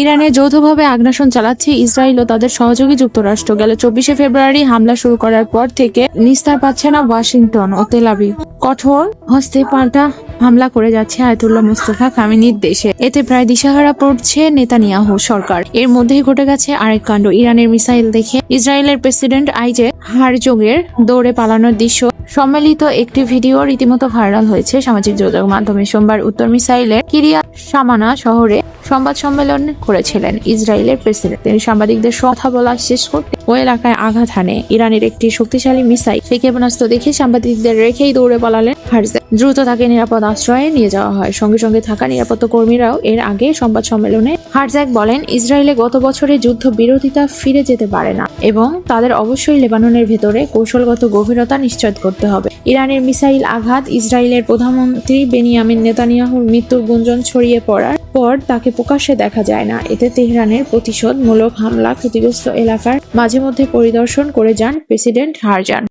ইরানে যৌথভাবে আগ্রাসন চালাচ্ছে ইসরায়েল ও তাদের সহযোগী যুক্তরাষ্ট্র। গেল 24শে ফেব্রুয়ারি হামলা শুরু করার পর থেকে নিস্তার পাচ্ছে না ওয়াশিংটন ও তেল আবিব। কঠোর হস্তে পাল্টা হামলা করে যাচ্ছে আয়াতুল্লাহ মুস্তাফা খামেনির দেশে। এতে প্রায় দিশাহারা পড়ছে নেতানিয়াহু সরকার। এর মধ্যেই ঘটে গেছে আরেক কাণ্ড। ইরানের মিসাইল দেখে ইসরায়েলের প্রেসিডেন্ট আইজেক হারজোগের দৌড়ে পালানোর দৃশ্য সম্মিলিত একটি ভিডিও রীতিমতো ভাইরাল হয়েছে সামাজিক যোগাযোগ মাধ্যমে। সোমবার উত্তর মিসাইলের কিরিয়াত শামানা শহরে সংবাদ সম্মেলন করেছিলেন ইসরায়েলের প্রেসিডেন্ট। তিনি সাংবাদিকদের কথা বলা শেষ করতে ওই এলাকায় আঘাত হানে ইরানের একটি শক্তিশালী মিসাইল। সেই ক্ষেপণাস্ত্র দেখে সাংবাদিকদের রেখেই দৌড়ে পালালেন হারজেক। দ্রুত তাকে নিরাপদ আশ্রয়ে নিয়ে যাওয়া হয়। সঙ্গে সঙ্গে থাকা নিরাপত্তা কর্মীরাও এর আগে সংবাদ সম্মেলনে হারজেক বলেন, ইসরায়েলে গত বছরের যুদ্ধ বিরোধিতা ফিরে যেতে পারে না এবং তাদের অবশ্যই লেবাননের ভেতরে কৌশলগত গভীরতা নিশ্চিত করতে হবে। ইরানের মিসাইল আঘাত ইসরায়েলের প্রধানমন্ত্রী বেনিয়ামিন নেতানিয়াহুর মৃত্যুর গুঞ্জন ছড়িয়ে পড়ার পর তাকে প্রকাশ্যে দেখা যায় না। এতে তেহরানের প্রতিশোধমূলক হামলা ক্ষতিগ্রস্ত এলাকার মাঝে মধ্যে পরিদর্শন করে যান প্রেসিডেন্ট হারজান।